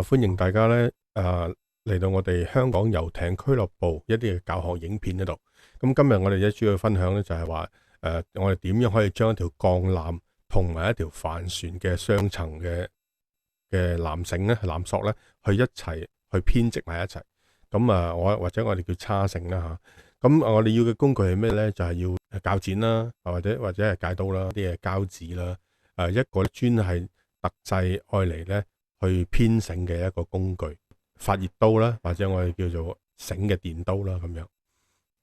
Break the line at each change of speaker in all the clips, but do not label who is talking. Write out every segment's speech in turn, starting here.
歡迎大家咧嚟到我哋香港遊艇俱樂部一啲嘅教學影片嗰度。咁今日我哋咧主要分享咧就係話我哋點樣可以將一條鋼纜同埋一條帆船嘅雙層嘅纜繩咧、纜索咧去一齊去編織埋一齊。咁或者我哋叫叉繩啦嚇。咁我哋要嘅工具係咩咧？就係要鉸剪啦，或者係戒刀啦，啲嘢膠紙啦。一個專係特製愛嚟咧去編繩嘅一個工具，發熱刀啦，或者我哋叫做繩嘅電刀啦咁樣。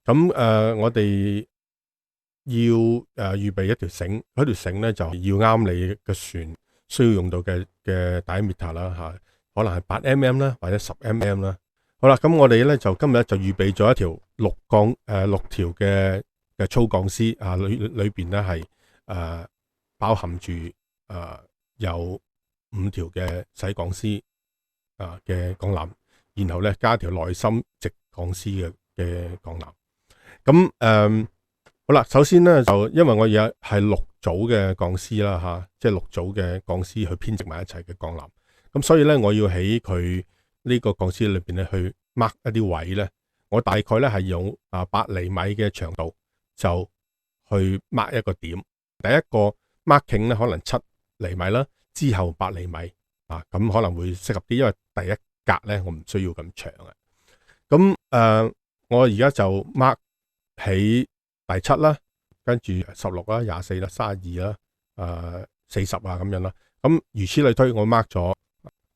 咁我哋要預備一條繩，嗰條繩咧就要啱你嘅船需要用到嘅diameter啦嚇，可能係8mm啦，或者10mm啦。好啦，咁我哋咧就今日就預備咗一條6條嘅粗鋼絲啊，裏邊咧係包含住有5條嘅細鋼絲嘅鋼纜，然後咧加條內芯直鋼絲嘅鋼纜。咁好啦，首先咧就因為我而家係6組嘅鋼絲啦嚇，即係6組嘅鋼絲去編織埋一齊嘅鋼纜。咁所以咧我要喺佢呢個鋼絲裏邊咧去 mark 一啲位咧，我大概咧係用8厘米嘅長度就去 mark 一個點。第一個 marking 咧可能7厘米啦，之後8厘米咁可能會適合啲，因為第一格咧我唔需要咁長嘅。咁我而家就 mark 喺第7啦，跟住16啦、24啦、32啦、40咁樣啦。咁如此類推，我 mark 咗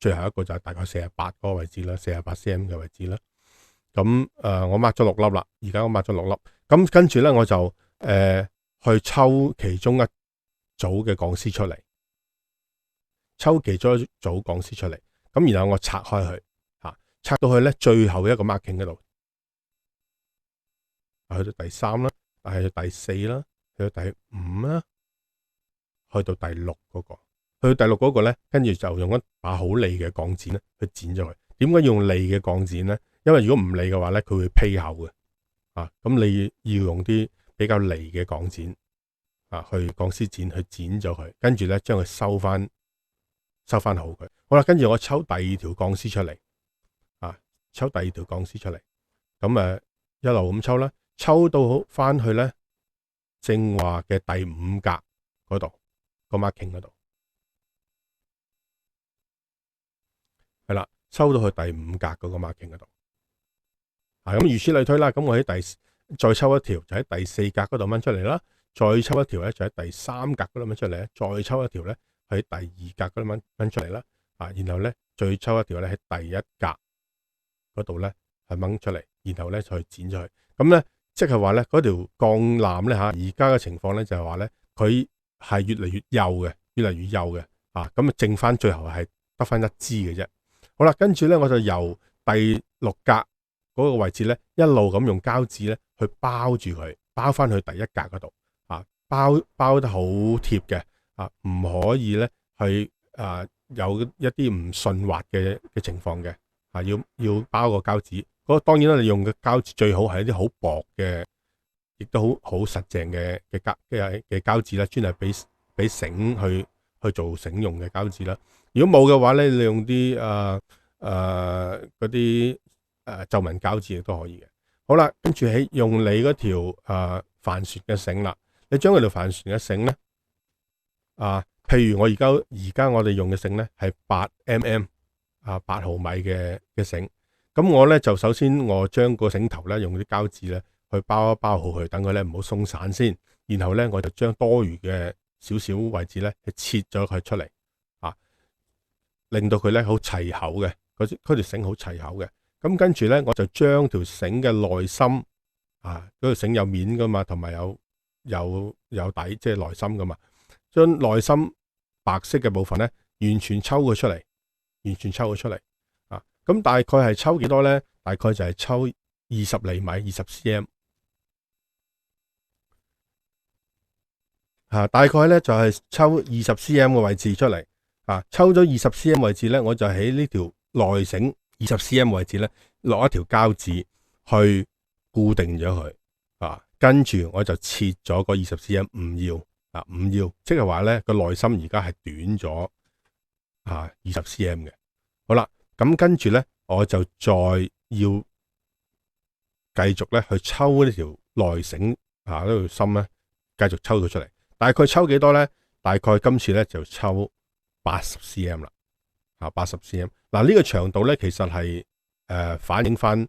最後一個就係大概48嗰個位置啦，48 cm 嘅位置啦。咁我 mark 咗6粒啦，而家我 mark 咗6粒。咁跟住咧我就去抽其中一組嘅鋼絲出嚟，抽其中一組鋼絲出嚟。咁然後我拆開佢拆到去咧最後一個 marking 嗰度，去到第3啦，去到第4啦，去到第5啦，去到第6嗰個。去到第6嗰個咧，跟住就用一把好利嘅鋼剪咧去剪咗佢。點解要用利嘅鋼剪咧？因為如果唔利嘅話咧，佢會披口嘅。咁你要用啲比較利嘅鋼剪去鋼絲剪去剪咗佢，跟住咧將佢收翻好佢。好啦，跟住我抽第2條鋼絲出嚟，抽第2條鋼絲出嚟。咁一路咁抽啦，抽到好翻去咧正話嘅第5格嗰度個 marking 嗰度。係啦，收到去第5格嗰個 marking 嗰度。咁如此類推啦。咁我喺再抽一條就喺第4格嗰度掹出嚟啦，再抽一條咧就喺第3格嗰度掹出嚟咧，再抽一條咧喺第2格嗰度掹出嚟啦。然後咧再抽一條咧喺第1格嗰度咧係掹出嚟，然後咧再剪咗佢。咁咧即係話咧嗰條鋼纜咧而家嘅情況咧就係話咧佢係越嚟越幼嘅，越嚟越幼嘅。咁剩翻最後係得翻一支嘅啫。好啦，跟住咧我就由第6格嗰個位置咧一路咁用膠紙咧去包住佢，包翻去第1格嗰度。包得好貼嘅，唔可以咧去有一啲唔順滑嘅情況嘅。要包個膠紙。當然啦，你用嘅膠紙最好係一啲好薄嘅，亦都好實淨嘅膠紙啦，專係俾繩去做繩用嘅膠紙啦。如果冇嘅話咧，你用啲嗰啲皺紋膠紙亦都可以嘅。好啦，跟住用你嗰條帆船嘅繩啦，你將嗰條帆船嘅繩咧譬如我而家我哋用嘅繩咧係8mm 8毫米嘅繩。咁我咧就首先我將個繩頭咧用啲膠紙咧去包一包好佢，等佢咧唔好鬆散先。然後咧我就將多餘嘅少少位置咧去切咗佢出嚟，令到佢咧好齊口嘅，嗰條繩好齊口嘅。咁跟住咧我就將條繩嘅內芯嗰條繩有面噶嘛，同埋有底，即係內芯噶嘛。將內芯白色嘅部分咧完全抽佢出嚟，咁大概係抽幾多咧？大概就係抽20厘米20 cm。大概咧就係抽20 cm 嘅位置出嚟。抽咗20 cm 位置咧，我就喺呢條內繩20 cm 位置咧落一條膠紙去固定咗佢。跟住我就切咗個20 cm 唔要，即係話咧個內芯而家係短咗20 cm 嘅。好啦。咁跟住咧，我就再要繼續咧去抽呢條內繩呢條芯咧，繼續抽到出嚟。大概抽幾多咧？大概今次咧就抽80 cm 啦，80 cm。嗱，呢個長度咧其實係反映翻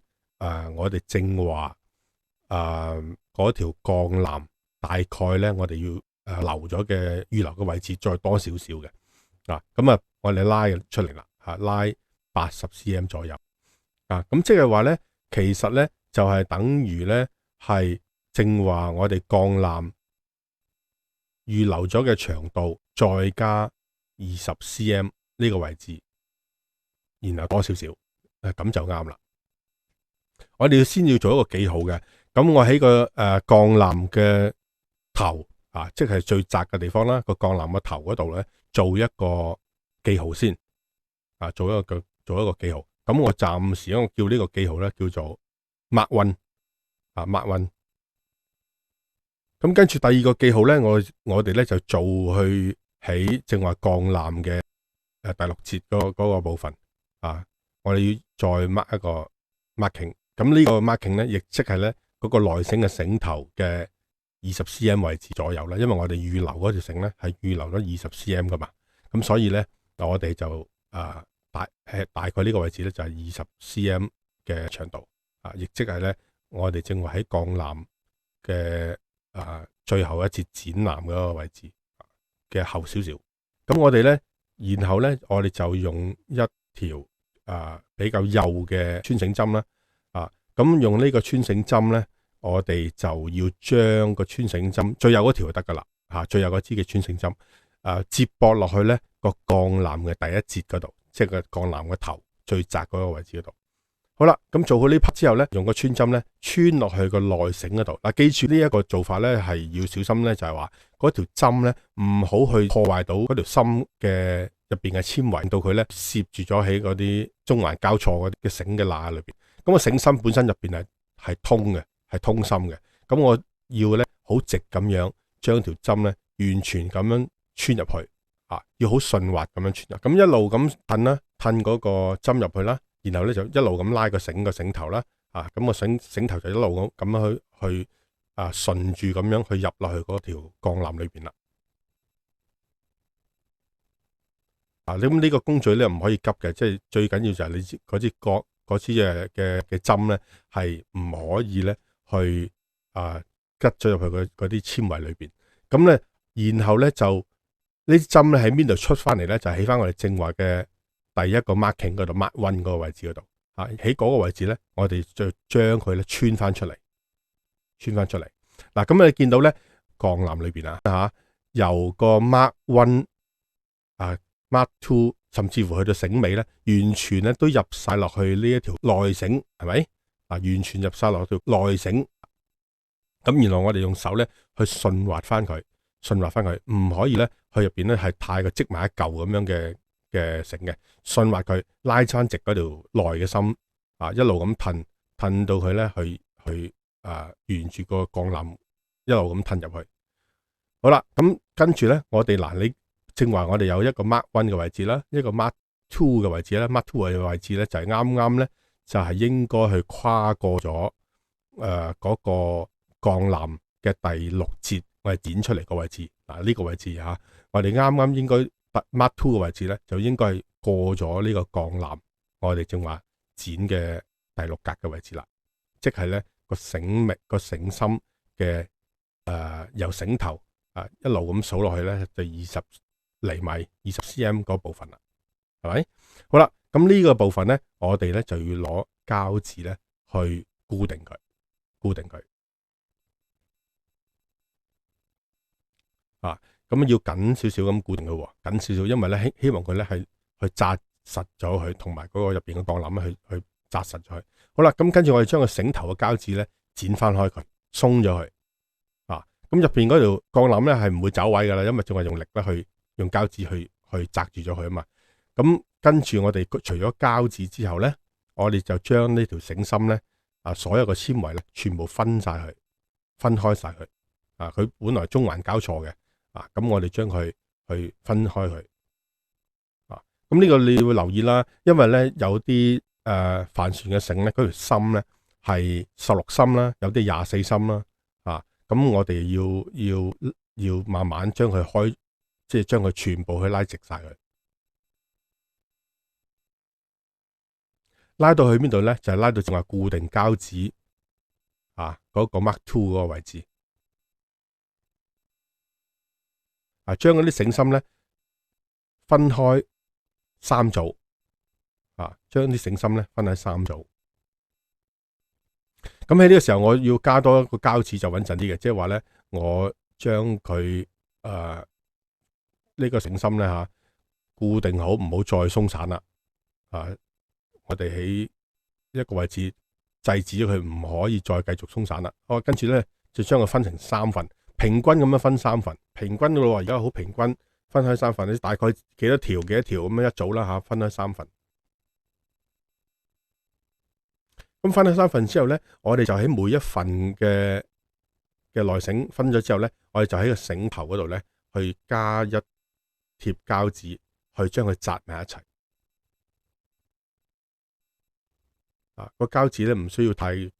我哋正話嗰條鋼纜大概咧我哋要留咗嘅預留嘅位置再多少少嘅。咁我哋拉出嚟啦，拉80 cm 左右。咁即係話咧，其實咧就係等於咧係正話我哋鋼纜預留咗嘅長度再加20 cm 呢個位置，然後多少少，咁就啱啦。我哋先要做一個記號嘅。咁我喺個鋼纜嘅頭即係最窄嘅地方啦，個鋼纜嘅頭嗰度咧做一個記號先，做一個記號。咁我暫時我叫呢個記號咧叫做 Mark 1，Mark 1。咁跟住第二個記號咧，我哋咧就做去喺正話鋼纜嘅第6節嗰個部分我哋要再 mark 一個 marking。咁呢個 marking 咧，亦即係咧嗰個內繩嘅繩頭嘅20 cm 位置左右啦。因為我哋預留嗰條繩咧係預留咗20 cm 噶嘛，咁所以咧我哋就大概呢個位置咧就係20 cm 嘅長度亦即係咧我哋正話喺鋼纜嘅最後一節剪纜嗰個位置嘅後少少。咁我哋咧，然後咧我哋就用一條比較幼嘅穿繩針啦。咁用呢個穿繩針咧，我哋就要將個穿繩針最幼嗰條就得噶啦，最幼嗰支嘅穿繩針接駁落去咧個鋼纜嘅第一節嗰度，即係個鋼纜嘅頭最窄嗰個位置嗰度。好啦，咁做好呢 part 之後咧，用個穿針咧穿落去個內繩嗰度。記住呢一個做法咧係要小心咧，就係話嗰條針咧唔好去破壞到嗰條芯嘅入邊嘅纖維，令到佢咧攝住咗喺嗰啲中環交錯嗰啲嘅繩嘅罅裏邊。咁個繩芯本身入邊係通嘅，係通芯嘅。咁我要咧好直咁樣將條針咧完全咁樣穿入去，要好順滑咁樣穿入。咁一路咁褪嗰個針入去啦，然後咧就一路咁拉個繩頭啦，咁個繩頭就一路咁樣去順住咁樣去入落去嗰條鋼纜裏邊啦。咁呢個工序咧唔可以急嘅，即係最緊要就係你嗰支嘅針咧係唔可以咧去吉咗入去嗰啲纖維裏邊。咁咧然後咧就呢啲針咧喺邊度出翻嚟咧？就喺翻我哋正話嘅第一個 marking 嗰度 ，Mark 1嗰個位置嗰度喺嗰個位置咧，我哋就將佢咧穿翻出嚟。咁你見到咧鋼纜裏邊由個 Mark 1 Mark 2，甚至乎去到繩尾咧，完全咧都入晒落去呢一條內繩，係咪完全入晒落條內繩。咁原來我哋用手咧去順滑翻佢，唔可以咧去入邊咧係太過積埋一嚿咁樣嘅繩嘅，順滑佢，拉翻直嗰條內嘅芯一路咁褪到佢咧去沿住個鋼纜一路咁褪入去。好啦，咁跟住咧我哋你正話我哋有一個 Mark 1嘅位置啦，一個 Mark 2嘅位置啦。Mark 2嘅位置咧就係啱啱咧就係應該去跨過咗嗰個鋼纜嘅第6節我哋剪出嚟個位置。呢個位置我哋啱啱應該 Mark 2嘅位置咧就應該係過咗呢個鋼纜我哋正話剪嘅第6格嘅位置啦，即係咧個繩芯嘅由繩頭一路咁數落去咧就20厘米20 cm 嗰部分啦，係咪？好啦，咁呢個部分咧，我哋咧就要攞膠紙咧去固定佢，咁要緊少少咁固定佢，緊少少，因為咧希望佢咧係去紮實咗佢，同埋嗰個入邊嘅鋼纜去紮實咗佢。好啦，咁跟住我哋將個繩頭嘅膠紙咧剪翻開佢，鬆咗佢，咁入邊嗰條鋼纜咧係唔會走位噶啦，因為仲係用力咧去用膠紙去紮住咗佢啊嘛。咁跟住我哋除咗膠紙之後咧，我哋就將呢條繩芯咧所有嘅纖維咧全部分開晒佢。佢本來中環交錯嘅，咁我哋將佢去分開佢。咁呢個你要留意啦，因為咧有啲帆船嘅繩咧，嗰條芯咧係16芯啦，有啲24芯啦，咁我哋要慢慢將佢開，即係將佢全部去拉直晒佢，拉到去邊度咧？就係拉到正話固定膠紙嗰個 Mark II 嗰個位置，將嗰啲繩芯咧分開3組，將啲繩芯咧分喺3組。咁喺呢個時候，我要加多一個膠紙就穩陣啲嘅，即係話咧，我將佢呢個繩芯咧固定好，唔好再鬆散啦。我哋喺一個位置制止佢，唔可以再繼續鬆散啦。跟住咧就將佢分成3份，平均咁樣分3份，平均噶咯。而家好平均分開3份，你大概幾多條咁樣一組啦，分開3份。咁分開3份之後咧，我哋就喺每一份嘅內繩分咗之後咧，我哋就喺個繩頭嗰度咧去加一貼膠紙，去將佢紮埋一齊。個膠紙咧唔需要太紮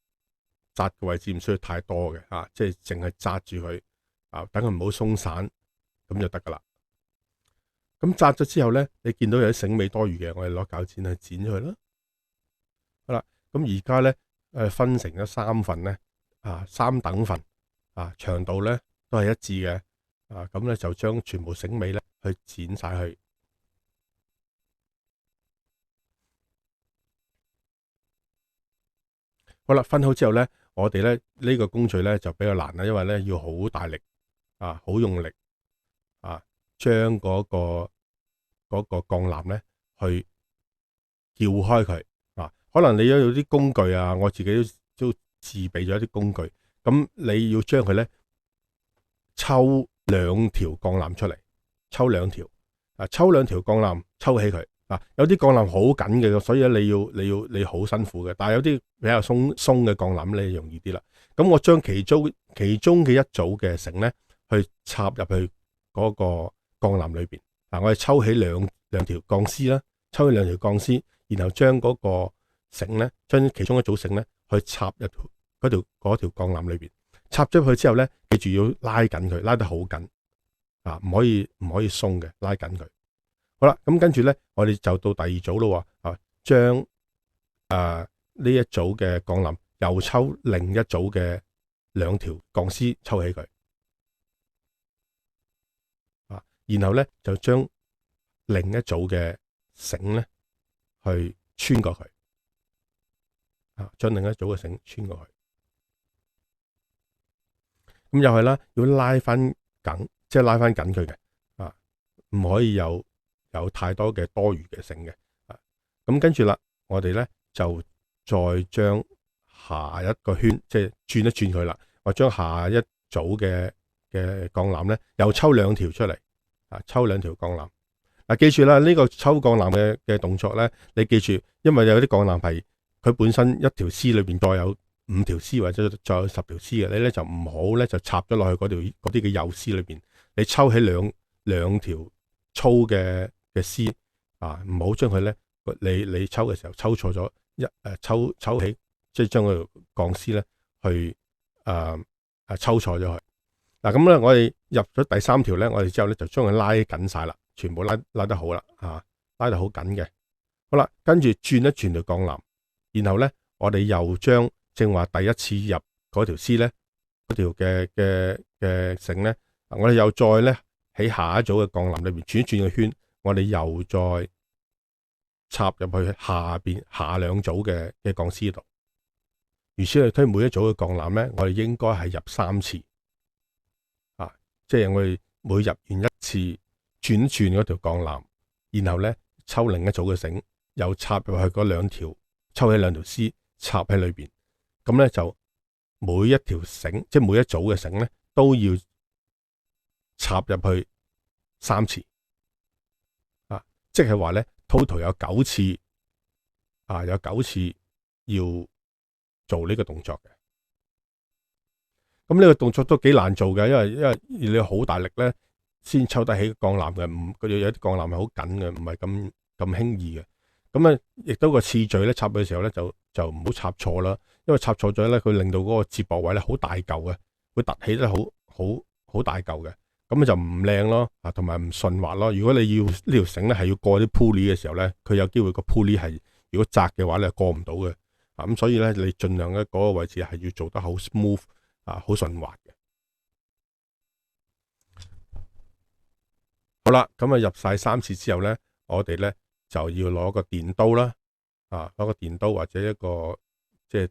嘅位置，唔需要太多嘅，即係淨係紮住佢，等佢唔好鬆散，咁就得噶啦。咁紮咗之後咧，你見到有啲繩尾多餘嘅，我哋攞鉸剪去剪咗佢啦。好啦。咁而家咧，分成咗3份咧，3等份，長度咧都係一致嘅，咁咧就將全部繩尾咧去剪晒去。好啦，分好之後咧，我哋咧呢個工序咧就比較難啦，因為咧要好大力，好用力，將嗰個鋼纜咧去撬開佢。可能你有啲工具我自己都自備咗一啲工具，咁你要將佢咧抽2條鋼纜出嚟，抽2條，抽2條鋼纜抽起佢，有啲鋼纜好緊嘅，所以咧你好辛苦嘅，但係有啲比較鬆嘅鋼纜咧容易啲啦。咁我將其中嘅一組嘅繩咧去插入去嗰個鋼纜裏邊，我哋抽起兩條鋼絲啦，抽起2條鋼絲，然後將嗰個繩咧，將其中一組繩咧去插入嗰條鋼纜裏邊，插咗去之後咧，記住要拉緊佢，拉得好緊，唔可以鬆嘅，拉緊佢。好啦，咁跟住咧，我哋就到第2組咯，將呢一組嘅鋼纜又抽另一組嘅2條鋼絲抽起佢，然後咧就將另一組嘅繩咧去穿過去。將另一組嘅繩穿過去，咁又係啦，要拉翻緊，即係拉翻緊佢嘅，唔可以有太多嘅多餘嘅繩嘅，咁跟住啦，我哋咧就再將下一個圈，即係轉一轉佢啦，我將下一組嘅鋼纜咧又抽2條出嚟，抽2條鋼纜，記住啦，呢個抽鋼纜嘅動作咧，你記住，因為有啲鋼纜係佢本身一條絲裏邊再有5條絲或者再有10條絲嘅，你咧就唔好咧就插咗落去嗰啲嘅幼絲裏邊，你抽起兩條粗嘅絲，唔好將佢咧，你抽嘅時候抽錯咗抽起，即係將個鋼絲咧去抽錯咗佢。咁咧我哋入咗第3條咧，我哋之後咧就將佢拉緊晒啦，全部拉得好啦，拉得好緊嘅。好啦，跟住轉一轉條鋼纜。然後咧，我哋又將正話第一次入嗰條絲咧，嗰條嘅繩咧，我哋又再咧喺下一組嘅鋼纜裏邊轉一轉個圈，我哋又再插入去下2組嘅鋼絲度。如此類推，每一組嘅鋼纜咧，我哋應該係入3次，即係我哋每入完一次轉一轉嗰條鋼纜，然後咧抽另一組嘅繩，又插入去嗰2條。抽起2條絲插喺裏邊，咁咧就每一條繩，即係每一組嘅繩咧，都要插入去3次，即係話咧 total 有9次，有9次要做呢個動作嘅。咁呢個動作都幾難做嘅，因為你好大力咧先抽得起鋼纜嘅，有啲鋼纜係好緊嘅，唔係咁咁輕易嘅。咁啊，亦都個次序咧插嘅時候咧就唔好插錯啦，因為插錯咗咧，佢令到嗰個接駁位咧好大嚿嘅，會凸起得好大嚿嘅，咁就唔靚咯，同埋唔順滑咯。如果你要呢條繩咧係要過啲 pulley 嘅時候咧，佢有機會個 pulley 係如果窄嘅話咧過唔到嘅，咁所以咧你盡量咧嗰個位置係要做得好 smooth 好順滑嘅。好啦，咁入晒3次之後咧，我哋咧就要攞個電刀啦，攞個電刀或者一個即係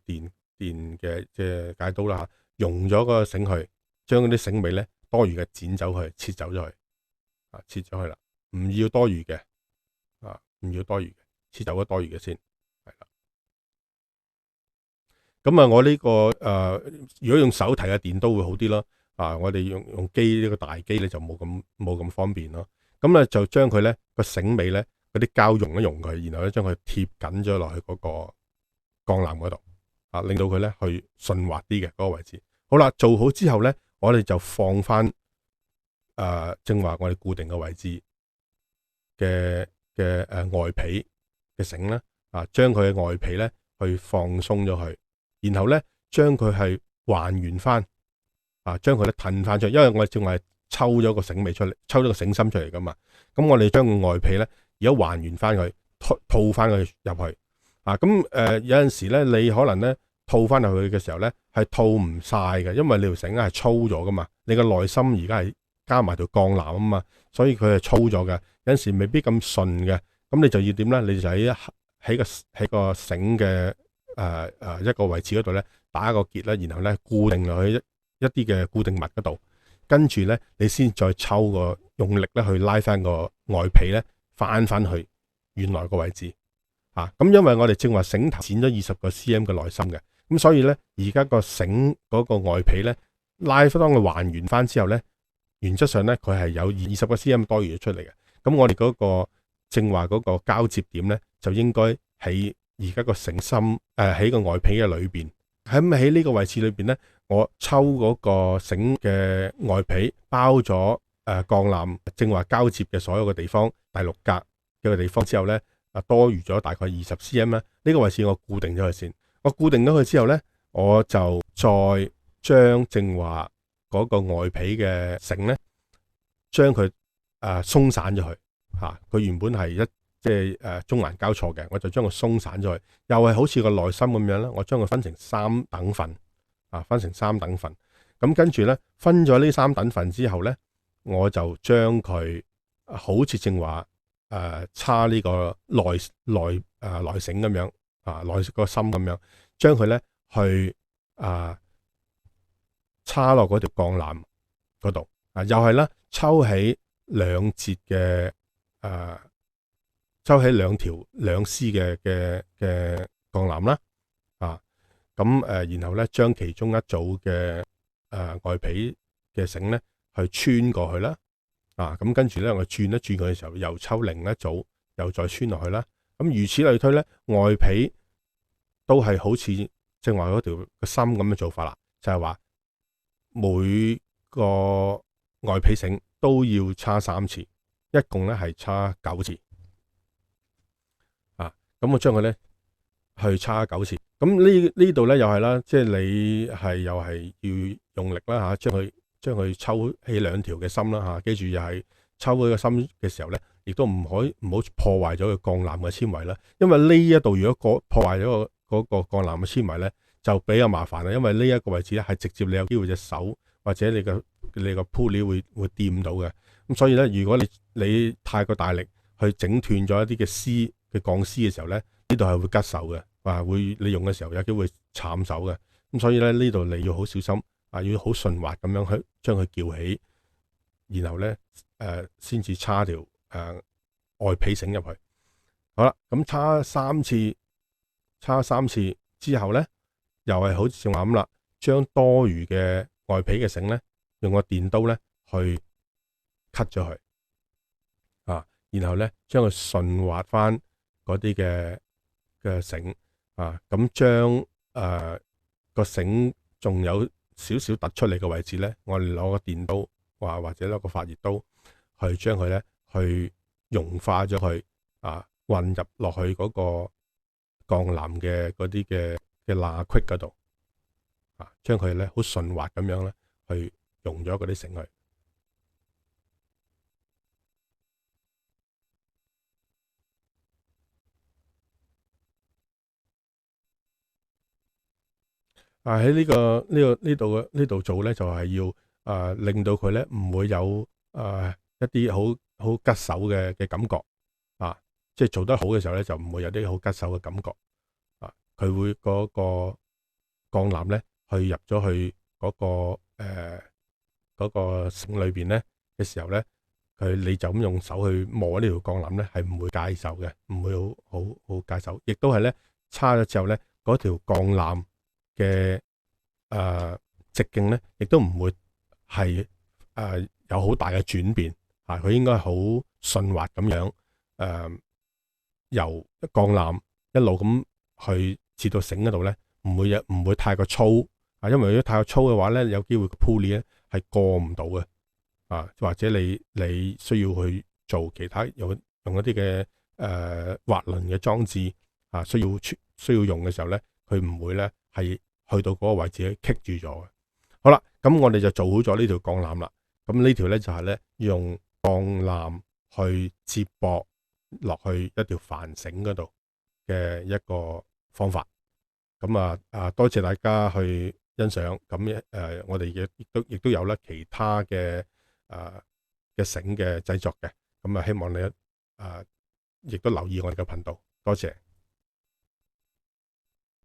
電嘅即係解刀啦，用咗個繩去將嗰啲繩尾咧多餘嘅剪走佢，切走咗佢，切咗佢啦，唔要多餘嘅，唔要多餘嘅，切走咗多餘嘅先，係啦。咁我呢個如果用手提嘅電刀會好啲咯。我哋用機呢個大機咧就冇咁方便咯。咁咧就將佢咧個繩尾咧嗰啲膠溶一溶佢，然後咧將佢貼緊咗落去嗰個鋼纜嗰度，令到佢咧去順滑啲嘅嗰個位置。好啦，做好之後咧，我哋就放翻正話我哋固定嘅位置嘅外皮嘅繩咧，將佢嘅外皮咧去放鬆咗佢，然後咧將佢係還原翻。將佢咧褪翻出嚟，因為我哋正話抽咗個繩尾出嚟，抽咗個繩心出嚟噶嘛。咁我哋將個外皮咧，而家還原翻佢，套翻佢入去。有陣時咧，你可能咧套翻入去嘅時候咧，係套唔晒嘅，因為你條繩咧係粗咗噶嘛。你個內心而家係加埋條鋼纜啊嘛，所以佢係粗咗嘅。有陣時未必咁順嘅，咁你就要點咧？你就喺個繩嘅一個位置嗰度咧打一個結啦，然後咧固定落去一啲嘅固定物嗰度，跟住咧你先再抽個用力咧去拉翻個外皮咧翻去原來個位置。咁因為我哋正話繩頭剪咗20個 cm 嘅內心嘅，咁所以咧而家個繩嗰個外皮咧拉翻佢還原翻之後咧，原則上咧佢係有20個 cm 多餘咗出嚟嘅。咁我哋嗰個正話嗰個交接點咧就應該喺而家個繩心喺個外皮嘅裏邊。喺呢個位置裏邊咧，我抽嗰個繩嘅外皮包咗鋼纜正話交接嘅所有嘅地方，第6格嘅地方之後咧，多餘咗大概20 cm 啦。呢個位置我固定咗佢先。我固定咗佢之後咧，我就再將正話嗰個外皮嘅繩咧，將佢鬆散咗佢。佢原本係即係中環交錯嘅，我就將佢鬆散咗去，又係好似個內心咁樣啦。我將佢分成3等份，分成3等份。咁跟住咧，分咗呢3等份之後咧，我就將佢好似正話叉呢個內繩咁樣，內個心咁樣，將佢咧去叉落嗰條鋼纜嗰度。又係啦，抽起2節嘅抽起2絲嘅鋼纜啦，然後咧將其中一組嘅外皮嘅繩咧去穿過去啦，咁跟住咧我轉一轉佢嘅時候，又抽另一組，又再穿落去啦，咁如此類推咧，外皮都係好似正話嗰條個心咁嘅做法啦，就係話每個外皮繩都要叉3次，一共咧係叉9次。咁我將佢咧去叉9次，咁呢度咧又係啦，即係你又係要用力啦，將佢抽起2條嘅心啦，記住又係抽嗰個心嘅時候咧，亦都唔好破壞咗個鋼纜嘅纖維啦，因為呢一度如果破壞咗嗰個鋼纜嘅纖維咧，就比較麻煩啦，因為呢一個位置咧係直接你有機會隻手或者你個 pulley 會掂到嘅，咁所以咧如果你太過大力去整斷咗一啲嘅鋼絲嘅時候咧，呢度係會拮手嘅，會你用嘅時候有機會慘手嘅，咁所以咧呢度你要好小心，要好順滑咁樣去將佢撬起，然後咧先至叉條外皮繩入去。好啦，咁叉三次之後咧，又係好似話咁啦，將多餘嘅外皮嘅繩咧，用個電刀咧去 cut 咗佢，然後咧將佢順滑翻嗰啲嘅繩，咁將個繩仲有少少突出嚟嘅位置咧，我哋攞個電刀或者攞個發熱刀去將佢咧去溶化咗佢，混入落去嗰個鋼纜嘅嗰啲嘅罅隙嗰度啊，將佢咧好順滑咁樣咧去用咗嗰啲繩去。喺呢度做咧，就係要令到佢咧唔會有一啲好吉手嘅感覺啊，即係做得好嘅時候咧，就唔會有啲好吉手嘅感覺啊。佢會嗰個鋼纜咧去入咗去嗰個繩裏邊咧嘅時候咧，你就咁用手去摸呢條鋼纜咧，係唔會介手嘅，唔會好介手，亦都係咧叉咗之後咧，嗰條鋼纜嘅直徑咧，亦都唔會係有好大嘅轉變啊！佢應該好順滑咁樣由鋼纜一路咁去至到繩嗰度咧，唔會太過粗啊！因為如果太過粗嘅話咧，有機會個 pulley 咧係過唔到嘅啊，或者你需要去做其他用一啲嘅滑輪嘅裝置啊，需要用嘅時候咧，佢唔會咧係去到嗰個位置棘住咗嘅。好啦，咁我哋就做好咗呢條鋼纜啦。咁呢條咧就係咧用鋼纜去接駁落去一條帆繩嗰度嘅一個方法。咁多謝大家去欣賞。咁我哋亦都有咧其他嘅繩嘅製作嘅。咁希望你亦都留意我哋嘅頻道。多謝。